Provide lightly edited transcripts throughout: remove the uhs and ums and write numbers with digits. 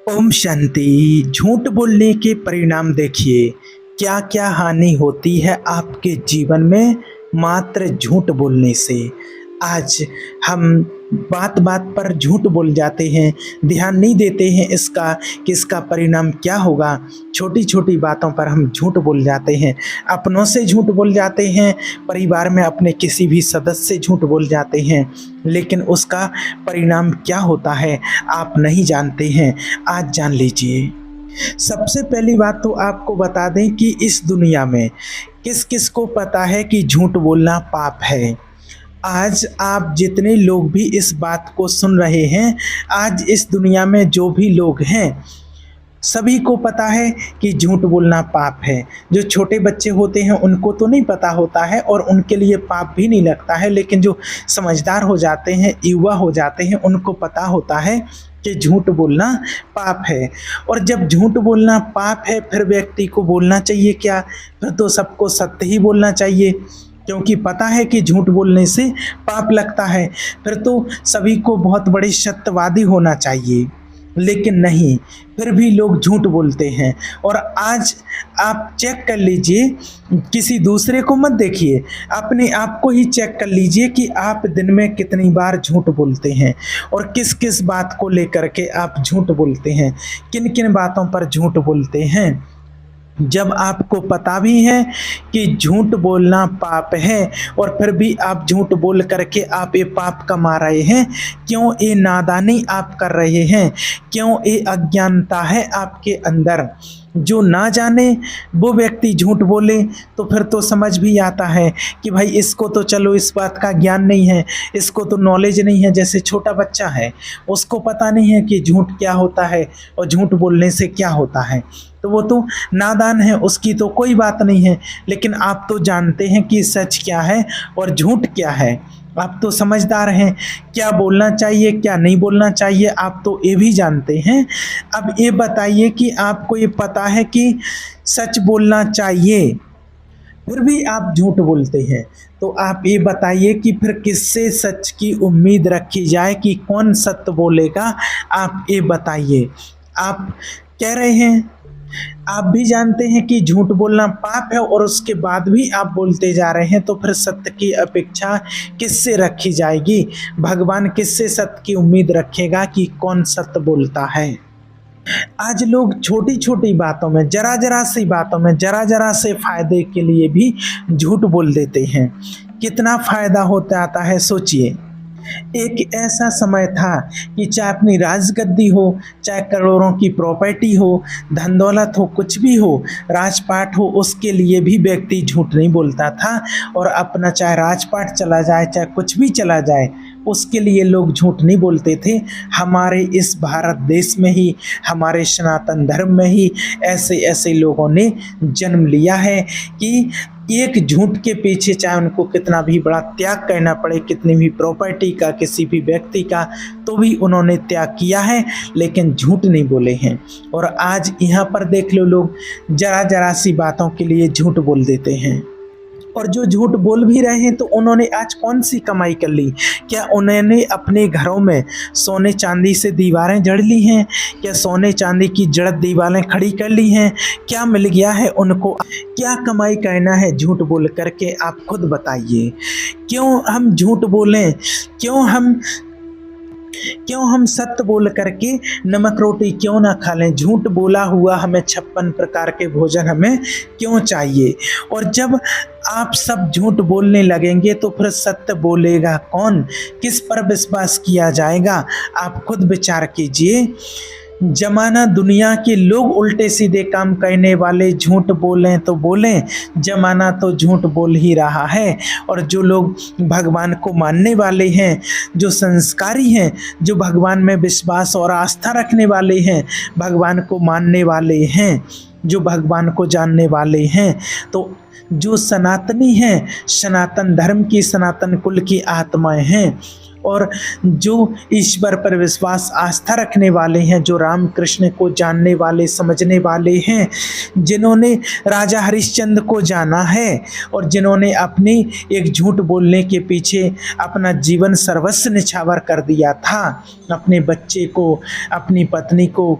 ओम शांति। झूठ बोलने के परिणाम देखिए, क्या क्या हानि होती है आपके जीवन में मात्र झूठ बोलने से। आज हम बात बात पर झूठ बोल जाते हैं, ध्यान नहीं देते हैं इसका कि इसका परिणाम क्या होगा। छोटी छोटी बातों पर हम झूठ बोल जाते हैं, अपनों से झूठ बोल जाते हैं, परिवार में अपने किसी भी सदस्य से झूठ बोल जाते हैं, लेकिन उसका परिणाम क्या होता है आप नहीं जानते हैं। आज जान लीजिए। सबसे पहली बात तो आपको बता दें कि इस दुनिया में किस किस को पता है कि झूठ बोलना पाप है। आज आप जितने लोग भी इस बात को सुन रहे हैं, आज इस दुनिया में जो भी लोग हैं, सभी को पता है कि झूठ बोलना पाप है। जो छोटे बच्चे होते हैं उनको तो नहीं पता होता है और उनके लिए पाप भी नहीं लगता है, लेकिन जो समझदार हो जाते हैं, युवा हो जाते हैं, उनको पता होता है कि झूठ बोलना पाप है। और जब झूठ बोलना पाप है, फिर व्यक्ति को बोलना चाहिए क्या? फिर तो सबको सत्य ही बोलना चाहिए, क्योंकि पता है कि झूठ बोलने से पाप लगता है। फिर तो सभी को बहुत बड़े सत्यवादी होना चाहिए, लेकिन नहीं, फिर भी लोग झूठ बोलते हैं। और आज आप चेक कर लीजिए, किसी दूसरे को मत देखिए, अपने आप को ही चेक कर लीजिए कि आप दिन में कितनी बार झूठ बोलते हैं और किस किस बात को लेकर के आप झूठ बोलते हैं, किन किन बातों पर झूठ बोलते हैं। जब आपको पता भी है कि झूठ बोलना पाप है और फिर भी आप झूठ बोल करके आप ये पाप कमा रहे हैं, क्यों ये नादानी आप कर रहे हैं, क्यों ये अज्ञानता है आपके अंदर। जो ना जाने वो व्यक्ति झूठ बोले तो फिर तो समझ भी आता है कि भाई इसको तो चलो इस बात का ज्ञान नहीं है, इसको तो नॉलेज नहीं है। जैसे छोटा बच्चा है, उसको पता नहीं है कि झूठ क्या होता है और झूठ बोलने से क्या होता है, तो वो तो नादान है, उसकी तो कोई बात नहीं है। लेकिन आप तो जानते हैं कि सच क्या है और झूठ क्या है। आप तो समझदार हैं, क्या बोलना चाहिए क्या नहीं बोलना चाहिए आप तो ये भी जानते हैं। अब ये बताइए कि आपको ये पता है कि सच बोलना चाहिए, फिर भी आप झूठ बोलते हैं, तो आप ये बताइए कि फिर किससे सच की उम्मीद रखी जाए, कि कौन सत्य बोलेगा। आप ये बताइए। आप कह रहे हैं, आप भी जानते हैं कि झूठ बोलना पाप है और उसके बाद भी आप बोलते जा रहे हैं, तो फिर सत्य की अपेक्षा किससे रखी जाएगी? भगवान किससे सत्य की उम्मीद रखेगा कि कौन सत्य बोलता है? आज लोग छोटी छोटी बातों में, जरा जरा सी बातों में, जरा जरा से फायदे के लिए भी झूठ बोल देते हैं। कितना फायदा होता आता है सोचिए। एक ऐसा समय था कि चाहे अपनी राजगद्दी हो, चाहे करोड़ों की प्रॉपर्टी हो, धन दौलत हो, कुछ भी हो, राजपाट हो, उसके लिए भी व्यक्ति झूठ नहीं बोलता था। और अपना चाहे राजपाट चला जाए, चाहे कुछ भी चला जाए, उसके लिए लोग झूठ नहीं बोलते थे। हमारे इस भारत देश में ही, हमारे सनातन धर्म में ही ऐसे ऐसे लोगों ने जन्म लिया है कि एक झूठ के पीछे चाहे उनको कितना भी बड़ा त्याग करना पड़े, कितनी भी प्रॉपर्टी का, किसी भी व्यक्ति का, तो भी उन्होंने त्याग किया है, लेकिन झूठ नहीं बोले हैं। और आज यहाँ पर देख लो, लोग जरा जरा सी बातों के लिए झूठ बोल देते हैं। और जो झूठ बोल भी रहे हैं तो उन्होंने आज कौन सी कमाई कर ली? क्या उन्होंने अपने घरों में सोने चांदी से दीवारें जड़ ली हैं? क्या सोने चांदी की जड़त दीवारें खड़ी कर ली हैं? क्या मिल गया है उनको? क्या कमाई करना है झूठ बोल करके? आप खुद बताइए। क्यों हम झूठ बोलें? क्यों हम सत्य बोल करके नमक रोटी क्यों ना खा लें? झूठ बोला हुआ हमें 56 प्रकार के भोजन हमें क्यों चाहिए? और जब आप सब झूठ बोलने लगेंगे तो फिर सत्य बोलेगा कौन? किस पर विश्वास किया जाएगा? आप खुद विचार कीजिए। जमाना दुनिया के लोग उल्टे सीधे काम करने वाले झूठ बोलें तो बोलें, जमाना तो झूठ बोल ही रहा है। और जो लोग भगवान को मानने वाले हैं, जो संस्कारी हैं, जो भगवान में विश्वास और आस्था रखने वाले हैं, भगवान को मानने वाले हैं, जो भगवान को जानने वाले हैं, तो जो सनातनी हैं, सनातन धर्म की, सनातन कुल की आत्माएं हैं, और जो ईश्वर पर विश्वास आस्था रखने वाले हैं, जो राम कृष्ण को जानने वाले, समझने वाले हैं, जिन्होंने राजा हरिश्चंद्र को जाना है और जिन्होंने अपनी एक झूठ बोलने के पीछे अपना जीवन सर्वस्व निछावर कर दिया था, अपने बच्चे को, अपनी पत्नी को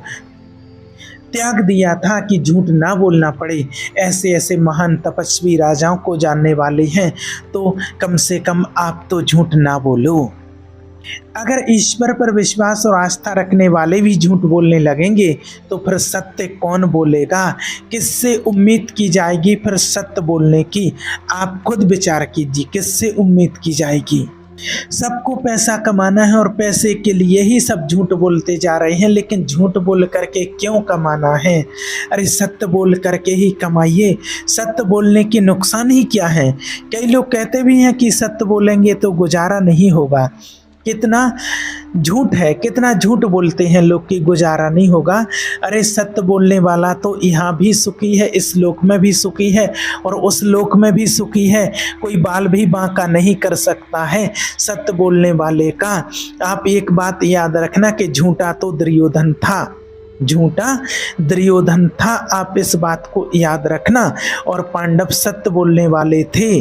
त्याग दिया था कि झूठ ना बोलना पड़े। ऐसे ऐसे महान तपस्वी राजाओं को जानने वाले हैं, तो कम से कम आप तो झूठ ना बोलो। अगर ईश्वर पर विश्वास और आस्था रखने वाले भी झूठ बोलने लगेंगे तो फिर सत्य कौन बोलेगा? किससे उम्मीद की जाएगी फिर सत्य बोलने की? आप खुद विचार कीजिए, किससे उम्मीद की जाएगी? सबको पैसा कमाना है और पैसे के लिए ही सब झूठ बोलते जा रहे हैं, लेकिन झूठ बोल करके क्यों कमाना है? अरे सत्य बोल करके ही कमाइए। सत्य बोलने के नुकसान ही क्या है? कई लोग कहते भी हैं कि सत्य बोलेंगे तो गुजारा नहीं होगा। कितना झूठ है, कितना झूठ बोलते हैं लोग कि गुजारा नहीं होगा। अरे सत्य बोलने वाला तो यहाँ भी सुखी है, इस लोक में भी सुखी है और उस लोक में भी सुखी है। कोई बाल भी बांका नहीं कर सकता है सत्य बोलने वाले का। आप एक बात याद रखना कि झूठा तो दुर्योधन था, झूठा दुर्योधन था, आप इस बात को याद रखना। और पांडव सत्य बोलने वाले थे,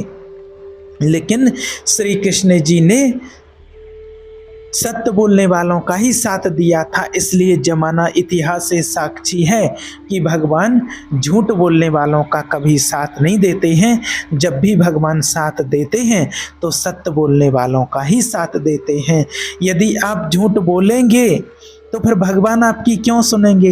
लेकिन श्री कृष्ण जी ने सत्य बोलने वालों का ही साथ दिया था। इसलिए जमाना इतिहास से साक्षी है कि भगवान झूठ बोलने वालों का कभी साथ नहीं देते हैं। जब भी भगवान साथ देते हैं तो सत्य बोलने वालों का ही साथ देते हैं। यदि आप झूठ बोलेंगे तो फिर भगवान आपकी क्यों सुनेंगे?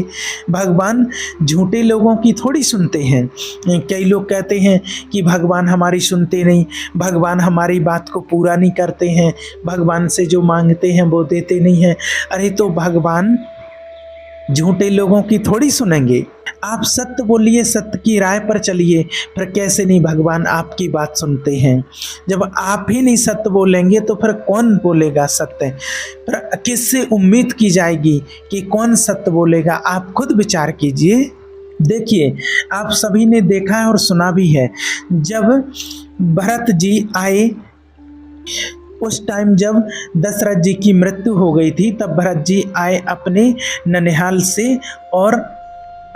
भगवान झूठे लोगों की थोड़ी सुनते हैं। कई लोग कहते हैं कि भगवान हमारी सुनते नहीं, भगवान हमारी बात को पूरा नहीं करते हैं, भगवान से जो मांगते हैं वो देते नहीं हैं। अरे तो भगवान झूठे लोगों की थोड़ी सुनेंगे। आप सत्य बोलिए, सत्य की राय पर चलिए, फिर कैसे नहीं भगवान आपकी बात सुनते हैं? जब आप ही नहीं सत्य बोलेंगे तो फिर कौन बोलेगा सत्य? फिर किससे उम्मीद की जाएगी कि कौन सत्य बोलेगा? आप खुद विचार कीजिए। देखिए, आप सभी ने देखा है और सुना भी है, जब भरत जी आए उस टाइम जब दशरथ जी की मृत्यु हो गई थी, तब भरत जी आए अपने ननिहाल से और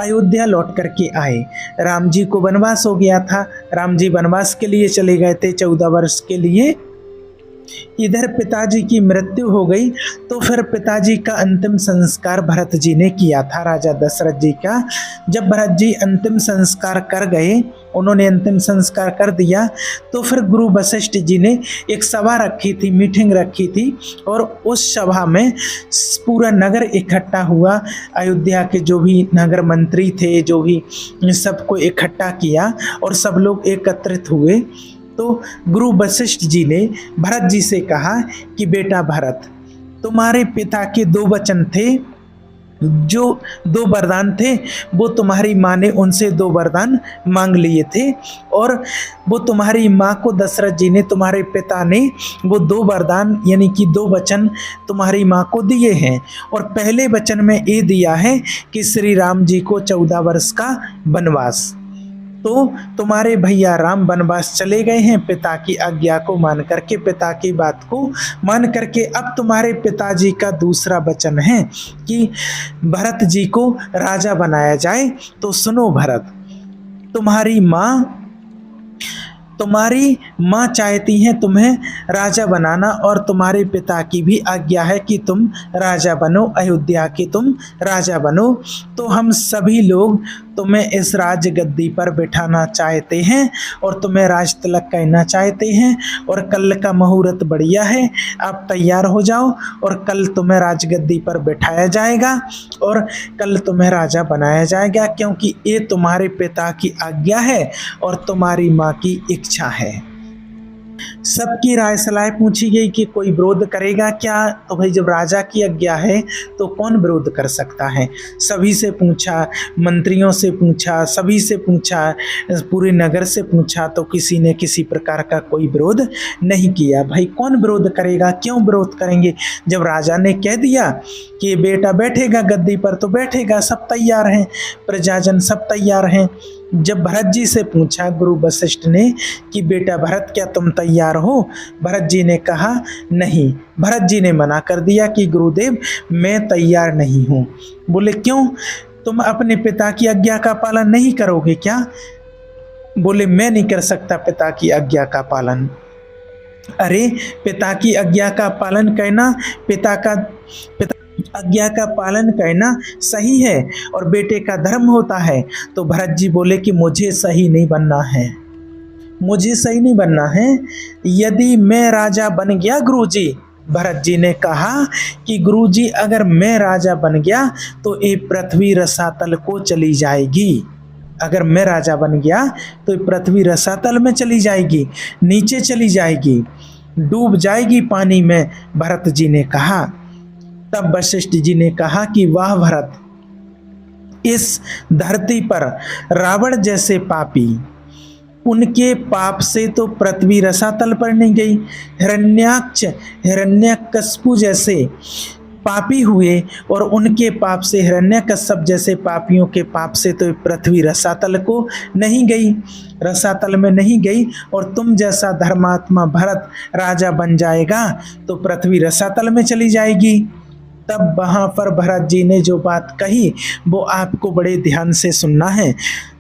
अयोध्या लौट करके आए। राम जी को वनवास हो गया था, राम जी वनवास के लिए चले गए थे 14 वर्ष के लिए। इधर पिताजी की मृत्यु हो गई, तो फिर पिताजी का अंतिम संस्कार भरत जी ने किया था, राजा दशरथ जी का। जब भरत जी अंतिम संस्कार कर गए, उन्होंने अंतिम संस्कार कर दिया, तो फिर गुरु वशिष्ठ जी ने एक सभा रखी थी, मीटिंग रखी थी, और उस सभा में पूरा नगर इकट्ठा हुआ। अयोध्या के जो भी नगर मंत्री थे, जो भी सबको इकट्ठा किया और सब लोग एकत्रित हुए। तो गुरु वशिष्ठ जी ने भरत जी से कहा कि बेटा भरत, तुम्हारे पिता के 2 वचन थे, जो 2 वरदान थे, वो तुम्हारी माँ ने उनसे 2 वरदान मांग लिए थे, और वो तुम्हारी माँ को दशरथ जी ने, तुम्हारे पिता ने वो 2 वरदान यानी कि 2 वचन तुम्हारी माँ को दिए हैं। और पहले वचन में ये दिया है कि श्री राम जी को 14 वर्ष का वनवास। तो तुम्हारे भैया राम वनवास चले गए हैं पिता की आज्ञा को मान करके, पिता की बात को मान करके। अब तुम्हारे पिताजी का दूसरा वचन है कि भरत जी को राजा बनाया जाए। तो सुनो भरत, तुम्हारी माँ चाहती हैं तुम्हें राजा बनाना, और तुम्हारे पिता की भी आज्ञा है कि तुम राजा बनो, अयोध्या के तुम राजा बनो। तो हम सभी लोग तुम्हें इस राज गद्दी पर बिठाना चाहते हैं और तुम्हें राज तिलक कहना चाहते हैं। और कल का मुहूर्त बढ़िया है, आप तैयार हो जाओ और कल तुम्हें राजगद्दी पर बिठाया जाएगा और कल तुम्हें राजा बनाया जाएगा, क्योंकि ये तुम्हारे पिता की आज्ञा है और तुम्हारी माँ की इच्छा है। सबकी राय सलाह पूछी गई कि कोई विरोध करेगा क्या? तो भाई जब राजा की आज्ञा है तो कौन विरोध कर सकता है? सभी से पूछा, मंत्रियों से पूछा, सभी से पूछा, पूरे नगर से पूछा, तो किसी ने किसी प्रकार का कोई विरोध नहीं किया। भाई कौन विरोध करेगा? क्यों विरोध करेंगे? जब राजा ने कह दिया कि बेटा बैठेगा गद्दी पर तो बैठेगा, सब तैयार हैं, प्रजाजन सब तैयार हैं। जब भरत जी से पूछा गुरु वशिष्ठ ने कि बेटा भरत, क्या तुम तैयार हो? भरत जी ने कहा नहीं। भरत जी ने मना कर दिया कि गुरुदेव मैं तैयार नहीं हूँ। बोले क्यों? तुम अपने पिता की आज्ञा का पालन नहीं करोगे क्या? बोले मैं नहीं कर सकता पिता की आज्ञा का पालन। अरे पिता की आज्ञा का पालन करना, पिता आज्ञा का पालन करना सही है और बेटे का धर्म होता है। तो भरत जी बोले कि मुझे सही नहीं बनना है, मुझे सही नहीं बनना है। यदि मैं राजा बन गया गुरुजी, भरत जी ने कहा कि गुरुजी अगर मैं राजा बन गया तो ये पृथ्वी रसातल को चली जाएगी। अगर मैं राजा बन गया तो ये पृथ्वी रसातल में चली जाएगी, नीचे चली जाएगी, डूब जाएगी पानी में, भरत जी ने कहा। तब वशिष्ठ जी ने कहा कि वाह भरत, इस धरती पर रावण जैसे पापी, उनके पाप से तो पृथ्वी रसातल पर नहीं गई। हिरण्याक्ष हिरण्यकश्यप जैसे पापी हुए और उनके पाप से, हिरण्यकश्यप जैसे पापियों के पाप से तो पृथ्वी रसातल को नहीं गई, रसातल में नहीं गई। और तुम जैसा धर्मात्मा भरत राजा बन जाएगा तो पृथ्वी रसातल में चली जाएगी। तब वहाँ पर भरत जी ने जो बात कही वो आपको बड़े ध्यान से सुनना है।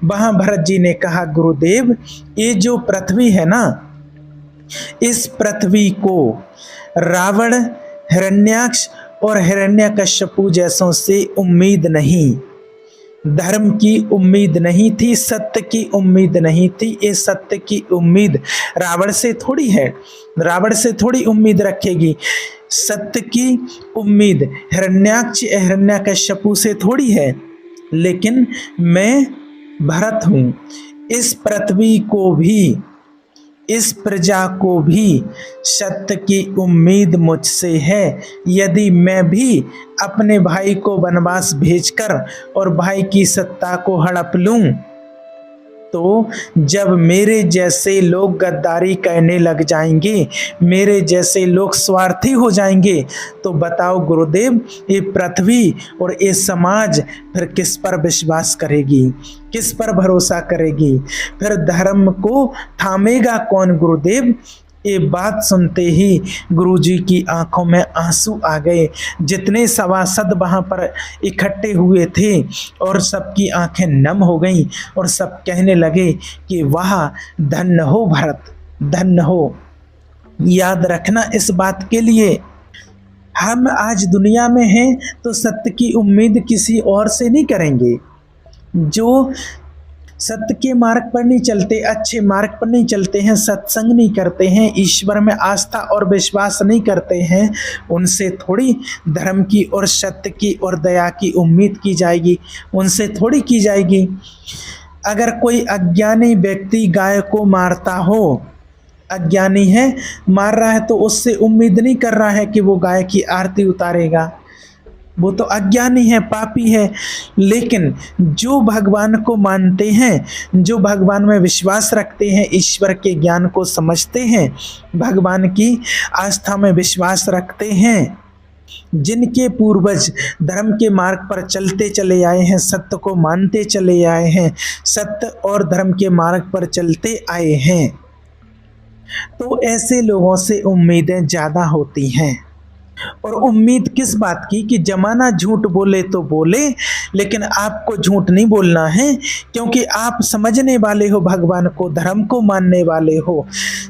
वहाँ भरत जी ने कहा गुरुदेव, ये जो पृथ्वी है ना, इस पृथ्वी को रावण, हिरण्याक्ष और हिरण्यकश्यप जैसों से उम्मीद नहीं, धर्म की उम्मीद नहीं थी, सत्य की उम्मीद नहीं थी। ये सत्य की उम्मीद रावण से थोड़ी है, रावण से थोड़ी उम्मीद रखेगी। सत्य की उम्मीद हिरण्याक्ष हिरण्यकश्यप से थोड़ी है। लेकिन मैं भरत हूँ, इस पृथ्वी को भी, इस प्रजा को भी सत्य की उम्मीद मुझसे है। यदि मैं भी अपने भाई को वनवास भेजकर और भाई की सत्ता को हड़प लूं, तो जब मेरे जैसे लोग गद्दारी करने लग जाएंगे, मेरे जैसे लोग स्वार्थी हो जाएंगे, तो बताओ गुरुदेव, ये पृथ्वी और ये समाज फिर किस पर विश्वास करेगी, किस पर भरोसा करेगी? फिर धर्म को थामेगा कौन गुरुदेव? ये बात सुनते ही गुरुजी की आंखों में आंसू आ गए। जितने सभासद वहाँ पर इकट्ठे हुए थे और सबकी आंखें नम हो गईं और सब कहने लगे कि वाह, धन्य हो भरत, धन्य हो। याद रखना इस बात के लिए, हम आज दुनिया में हैं तो सत्य की उम्मीद किसी और से नहीं करेंगे। जो सत्य के मार्ग पर नहीं चलते, अच्छे मार्ग पर नहीं चलते हैं, सत्संग नहीं करते हैं, ईश्वर में आस्था और विश्वास नहीं करते हैं, उनसे थोड़ी धर्म की और सत्य की और दया की उम्मीद की जाएगी, उनसे थोड़ी की जाएगी। अगर कोई अज्ञानी व्यक्ति गाय को मारता हो, अज्ञानी है, मार रहा है, तो उससे उम्मीद नहीं कर रहा है कि वो गाय की आरती उतारेगा, वो तो अज्ञानी है, पापी है। लेकिन जो भगवान को मानते हैं, जो भगवान में विश्वास रखते हैं, ईश्वर के ज्ञान को समझते हैं, भगवान की आस्था में विश्वास रखते हैं, जिनके पूर्वज धर्म के मार्ग पर चलते चले आए हैं, सत्य को मानते चले आए हैं, सत्य और धर्म के मार्ग पर चलते आए हैं, तो ऐसे लोगों से उम्मीदें ज़्यादा होती हैं। और उम्मीद किस बात की? कि जमाना झूठ बोले तो बोले, लेकिन आपको झूठ नहीं बोलना है, क्योंकि आप समझने वाले हो भगवान को, धर्म को मानने वाले हो।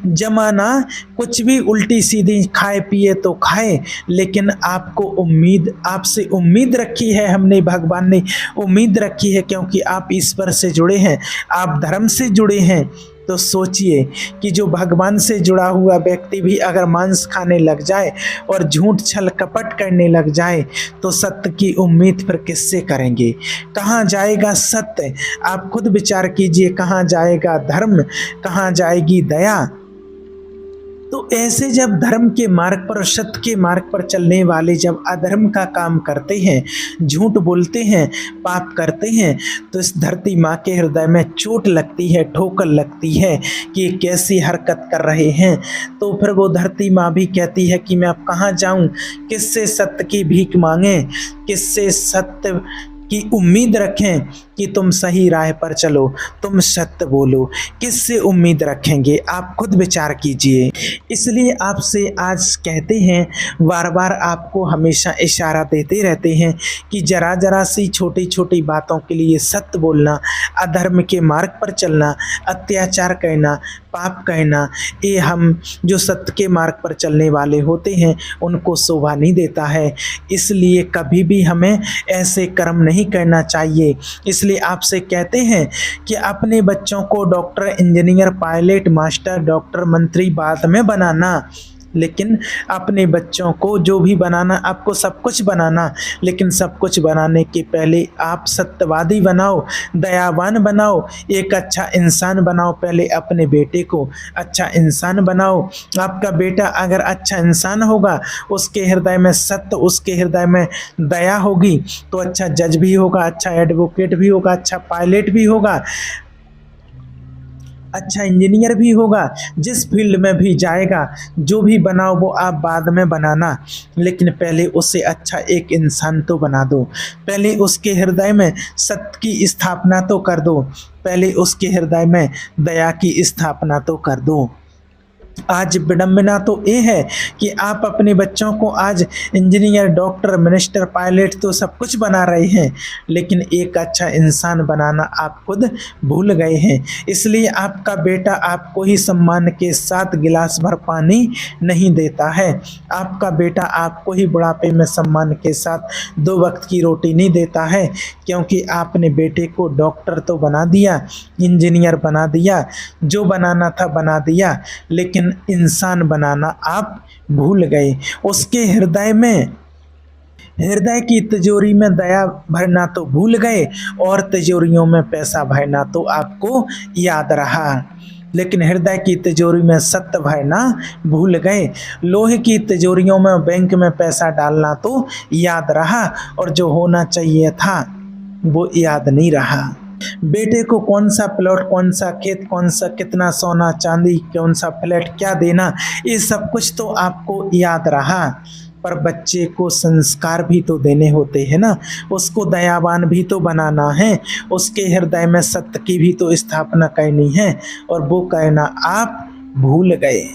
जमाना कुछ भी उल्टी सीधी खाए पिए तो खाए, लेकिन आपको उम्मीद, आपसे उम्मीद रखी है हमने, भगवान ने उम्मीद रखी है, क्योंकि आप ईश्वर से जुड़े हैं, आप धर्म से जुड़े हैं। तो सोचिए कि जो भगवान से जुड़ा हुआ व्यक्ति भी अगर मांस खाने लग जाए और झूठ छल कपट करने लग जाए, तो सत्य की उम्मीद फिर किससे करेंगे? कहाँ जाएगा सत्य? आप खुद विचार कीजिए, कहाँ जाएगा धर्म, कहाँ जाएगी दया? तो ऐसे जब धर्म के मार्ग पर और सत्य के मार्ग पर चलने वाले जब अधर्म का काम करते हैं, झूठ बोलते हैं, पाप करते हैं, तो इस धरती माँ के हृदय में चोट लगती है, ठोकर लगती है कि ये कैसी हरकत कर रहे हैं। तो फिर वो धरती माँ भी कहती है कि मैं अब कहाँ जाऊँ, किससे सत्य की भीख मांगें, किससे सत्य की उम्मीद रखें, कि तुम सही राह पर चलो, तुम सत्य बोलो। किससे उम्मीद रखेंगे? आप खुद विचार कीजिए। इसलिए आपसे आज कहते हैं, बार बार आपको हमेशा इशारा देते रहते हैं कि जरा जरा सी छोटी छोटी बातों के लिए सत्य बोलना, अधर्म के मार्ग पर चलना, अत्याचार कहना, पाप कहना, ये हम जो सत्य के मार्ग पर चलने वाले होते हैं उनको शोभा नहीं देता है। इसलिए कभी भी हमें ऐसे कर्म नहीं करना चाहिए। इसलिए आपसे कहते हैं कि अपने बच्चों को doctor, engineer, pilot, master, doctor, मंत्री बाद में बनाना, लेकिन अपने बच्चों को जो भी बनाना, आपको सब कुछ बनाना, लेकिन सब कुछ बनाने के पहले आप सत्यवादी बनाओ, दयावान बनाओ, एक अच्छा इंसान बनाओ। पहले अपने बेटे को अच्छा इंसान बनाओ। आपका बेटा अगर अच्छा इंसान होगा, उसके हृदय में सत्य, उसके हृदय में दया होगी, तो अच्छा जज भी होगा, अच्छा एडवोकेट भी होगा, अच्छा पायलट भी होगा, अच्छा इंजीनियर भी होगा। जिस फील्ड में भी जाएगा, जो भी बनाओ वो आप बाद में बनाना, लेकिन पहले उसे अच्छा एक इंसान तो बना दो। पहले उसके हृदय में सत्य की स्थापना तो कर दो, पहले उसके हृदय में दया की स्थापना तो कर दो। आज विडंबना तो ये है कि आप अपने बच्चों को आज इंजीनियर, डॉक्टर, मिनिस्टर, पायलट तो सब कुछ बना रहे हैं, लेकिन एक अच्छा इंसान बनाना आप खुद भूल गए हैं। इसलिए आपका बेटा आपको ही सम्मान के साथ गिलास भर पानी नहीं देता है। आपका बेटा आपको ही बुढ़ापे में सम्मान के साथ 2 वक्त की रोटी नहीं देता है, क्योंकि आपने बेटे को डॉक्टर तो बना दिया, इंजीनियर बना दिया, जो बनाना था बना दिया, लेकिन इंसान बनाना आप भूल गए। उसके हृदय की तिजोरी में दया भरना तो भूल गए, और तिजोरियों में पैसा भरना तो आपको याद रहा, लेकिन हृदय की तिजोरी में सत्य भरना भूल गए। लोहे की तिजोरियों में, बैंक में पैसा डालना तो याद रहा, और जो होना चाहिए था वो याद नहीं रहा। बेटे को कौन सा प्लॉट, कौन सा खेत, कौन सा कितना सोना चांदी, कौन सा फ्लैट क्या देना, ये सब कुछ तो आपको याद रहा, पर बच्चे को संस्कार भी तो देने होते हैं ना, उसको दयावान भी तो बनाना है, उसके हृदय में सत्य की भी तो स्थापना करनी है, और वो कहना आप भूल गए।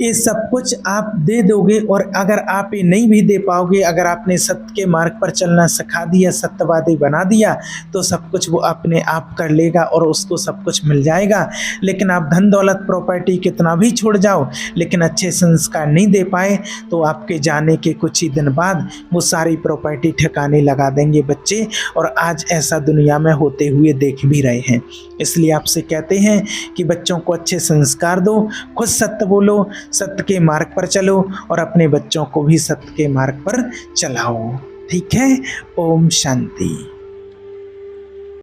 ये सब कुछ आप दे दोगे, और अगर आप ये नहीं भी दे पाओगे, अगर आपने सत्य के मार्ग पर चलना सिखा दिया, सत्यवादी बना दिया, तो सब कुछ वो अपने आप कर लेगा और उसको सब कुछ मिल जाएगा। लेकिन आप धन दौलत प्रॉपर्टी कितना भी छोड़ जाओ, लेकिन अच्छे संस्कार नहीं दे पाए, तो आपके जाने के कुछ ही दिन बाद वो सारी प्रॉपर्टी ठिकाने लगा देंगे बच्चे, और आज ऐसा दुनिया में होते हुए देख भी रहे हैं। इसलिए आपसे कहते हैं कि बच्चों को अच्छे संस्कार दो, खुद सत्य बोलो, सत्य के मार्ग पर चलो, और अपने बच्चों को भी सत्य के मार्ग पर चलाओ। ठीक है? ओम शांति।